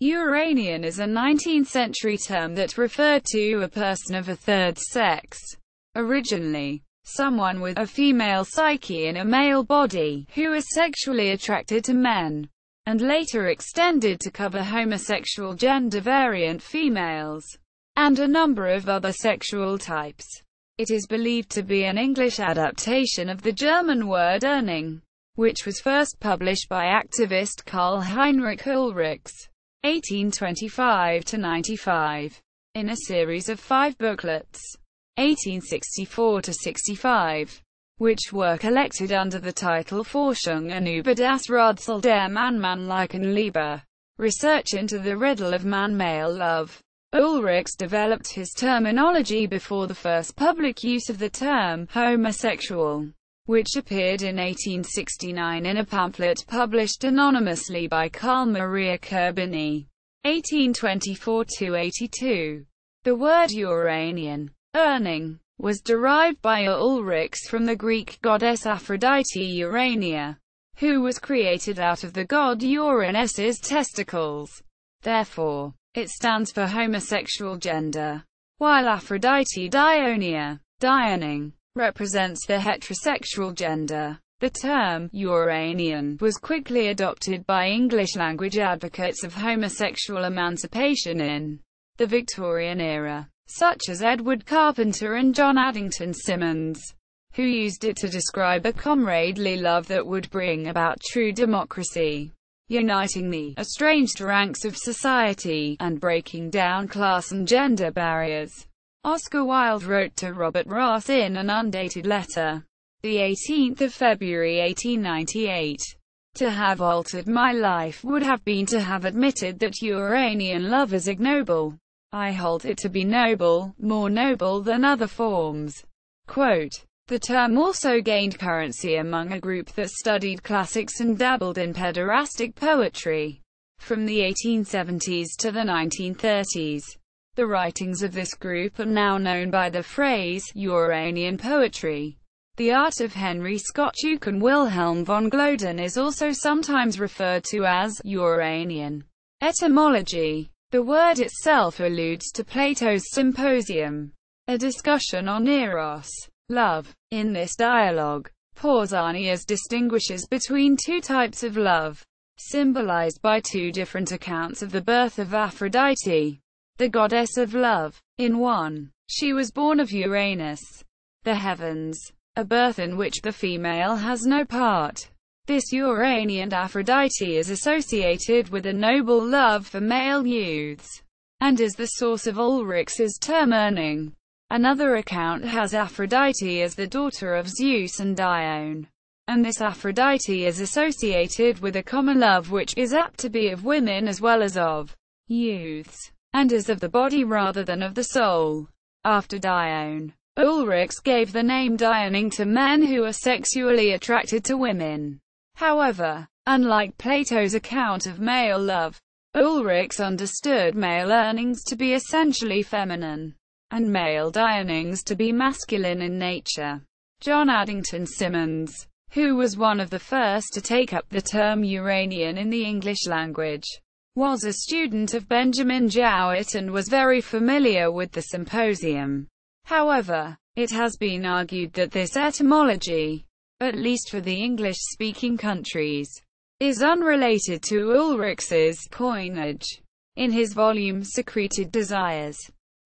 Uranian is a 19th-century term that referred to a person of a third sex. Originally, someone with a female psyche in a male body, who was sexually attracted to men, and later extended to cover homosexual gender-variant females, and a number of other sexual types. It is believed to be an English adaptation of the German word Urning, which was first published by activist Karl Heinrich Ulrichs, 1825–95, in a series of 5 booklets, 1864–65, which were collected under the title Forschungen über das Räthsel der mannmännlichen Liebe, research into the riddle of man-male love. Ulrichs developed his terminology before the first public use of the term homosexual, which appeared in 1869 in a pamphlet published anonymously by Karl-Maria Kertbeny, 1824–82. The word Uranian, Urning, was derived by Ulrichs from the Greek goddess Aphrodite Urania, who was created out of the god Uranus's testicles. Therefore, it stands for homosexual gender, while Aphrodite Dionea, Dioning, represents the heterosexual gender. The term Uranian was quickly adopted by English-language advocates of homosexual emancipation in the Victorian era, such as Edward Carpenter and John Addington Symonds, who used it to describe a comradely love that would bring about true democracy, uniting the estranged ranks of society, and breaking down class and gender barriers. Oscar Wilde wrote to Robert Ross in an undated letter, the 18th of February 1898, "To have altered my life would have been to have admitted that Uranian love is ignoble. I hold it to be noble, more noble than other forms." Quote, the term also gained currency among a group that studied classics and dabbled in pederastic poetry. From the 1870s to the 1930s, the writings of this group are now known by the phrase Uranian poetry. The art of Henry Scott Tuke and Wilhelm von Gloeden is also sometimes referred to as Uranian. Etymology. The word itself alludes to Plato's Symposium, a discussion on eros, love. In this dialogue, Pausanias distinguishes between two types of love, symbolized by two different accounts of the birth of Aphrodite, the goddess of love. In one, she was born of Uranus, the heavens, a birth in which the female has no part. This Uranian Aphrodite is associated with a noble love for male youths, and is the source of Ulrichs's term Urning. Another account has Aphrodite as the daughter of Zeus and Dione, and this Aphrodite is associated with a common love which is apt to be of women as well as of youths, and is of the body rather than of the soul. After Dione, Ulrichs gave the name Dioning to men who are sexually attracted to women. However, unlike Plato's account of male love, Ulrichs understood male Urnings to be essentially feminine, and male Dionings to be masculine in nature. John Addington Symonds, who was one of the first to take up the term Uranian in the English language, was a student of Benjamin Jowett and was very familiar with the Symposium. However, it has been argued that this etymology, at least for the English-speaking countries, is unrelated to Ulrichs's coinage. In his volume Secreted Desires,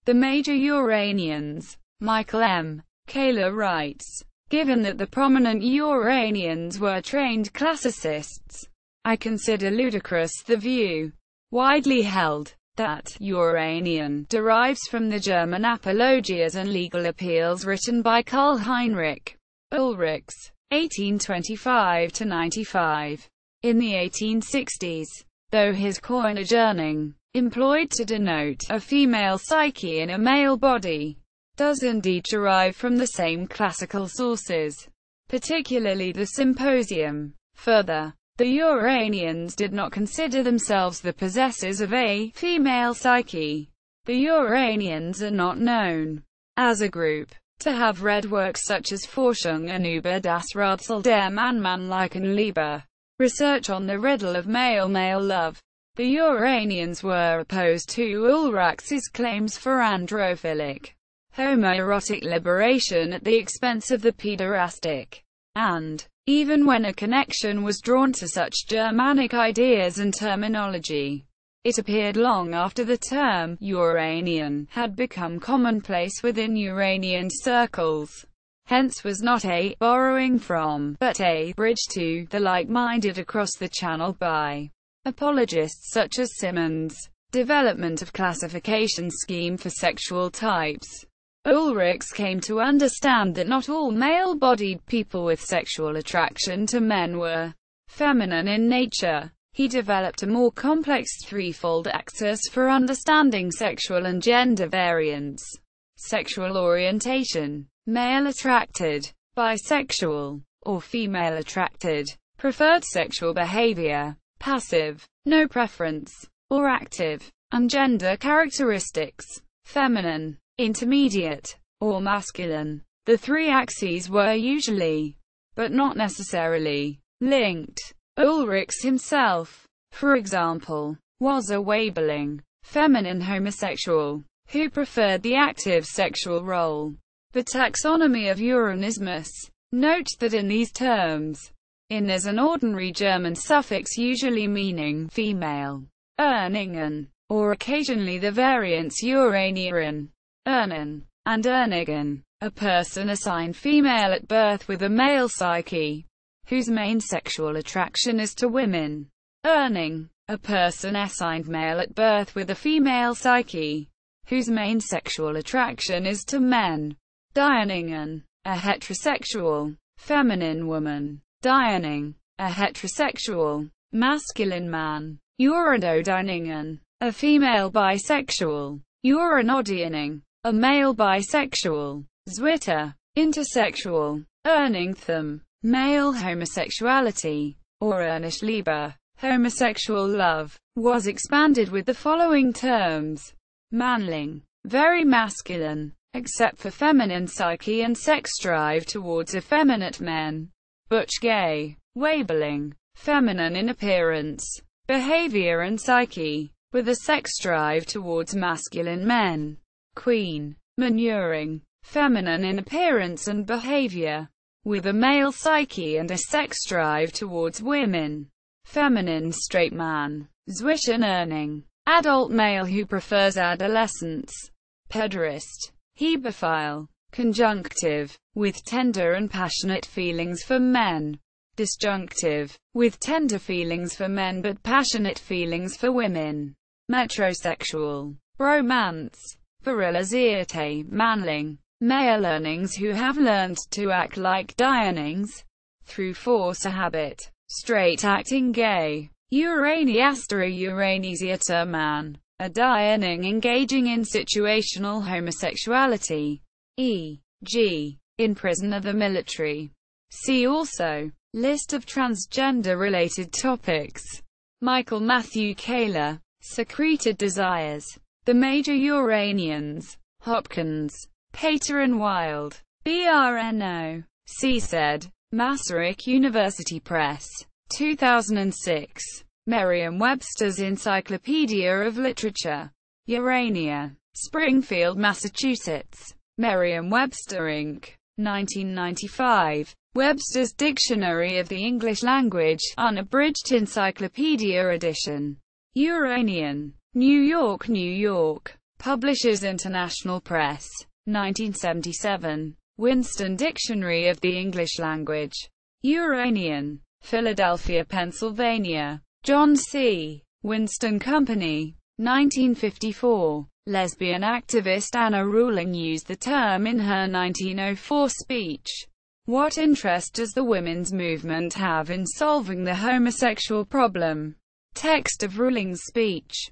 The Major Uranians, Michael M. Kaler writes, "Given that the prominent Uranians were trained classicists, I consider ludicrous the view, widely held, that Uranian derives from the German apologias and legal appeals written by Karl Heinrich Ulrichs, 1825–95, in the 1860s, though his coinage Urning, employed to denote a female psyche in a male body, does indeed derive from the same classical sources, particularly the Symposium." Further, the Uranians did not consider themselves the possessors of a female psyche. The Uranians are not known, as a group, to have read works such as Forschungen über das Räthsel der mannmännlichen Liebe, research on the riddle of male-male love, The Uranians were opposed to Ulrichs' claims for androphilic, homoerotic liberation at the expense of the pederastic, and, even when a connection was drawn to such Germanic ideas and terminology, it appeared long after the term Uranian had become commonplace within Uranian circles. Hence was not a borrowing from, but a bridge to, the like-minded across the channel by apologists such as Simmons. Development of classification scheme for sexual types. Ulrichs came to understand that not all male-bodied people with sexual attraction to men were feminine in nature. He developed a more complex threefold axis for understanding sexual and gender variance. Sexual orientation: male-attracted, bisexual, or female-attracted, preferred sexual behavior, passive, no preference, or active, and gender characteristics: feminine, intermediate, or masculine. The three axes were usually, but not necessarily, linked. Ulrichs himself, for example, was a Weiberling, feminine homosexual, who preferred the active sexual role. The taxonomy of Uranismus. Note that in these terms, in is an ordinary German suffix usually meaning female, Urningen, or occasionally the variants Uranian, Urnen, and Urnigen, a person assigned female at birth with a male psyche, whose main sexual attraction is to women. Urning, a person assigned male at birth with a female psyche, whose main sexual attraction is to men. Dioningen, a heterosexual, feminine woman. Dioning, a heterosexual, masculine man. Uranodioningen, a female bisexual. Uranodioning, a male bisexual. Zwitter, intersexual. Urningthum, male homosexuality, or Urnische Liebe, homosexual love, was expanded with the following terms: mannmännlichen, very masculine, except for feminine psyche and sex drive towards effeminate men. Butch gay, Weiberling, feminine in appearance, behavior and psyche, with a sex drive towards masculine men. Queen, manuring, feminine in appearance and behavior, with a male psyche and a sex drive towards women. Feminine straight man. Zwischen Urning, adult male who prefers adolescence. Pederast, hebephile, conjunctive, with tender and passionate feelings for men. Disjunctive, with tender feelings for men but passionate feelings for women. Metrosexual, bromance, virilisierte, manling, male Urnings who have learned to act like Dionings, through force or habit. Straight-acting gay. Uraniastra uranisiator man, a Dioning engaging in situational homosexuality, e.g., in prison or the military. See also, list of transgender-related topics. Michael Matthew Kaler, Secreted Desires. The Major Uranians. Hopkins, Pater and Wild. BRNO. C. said. Masaryk University Press. 2006. Merriam-Webster's Encyclopedia of Literature. Urania. Springfield, Massachusetts. Merriam-Webster Inc. 1995. Webster's Dictionary of the English Language, Unabridged Encyclopedia Edition. Uranian. New York, New York. Publishers International Press. 1977. Winston Dictionary of the English Language. Uranian. Philadelphia, Pennsylvania. John C. Winston Company. 1954. Lesbian activist Anna Ruling used the term in her 1904 speech. What interest does the women's movement have in solving the homosexual problem? Text of Ruling's speech.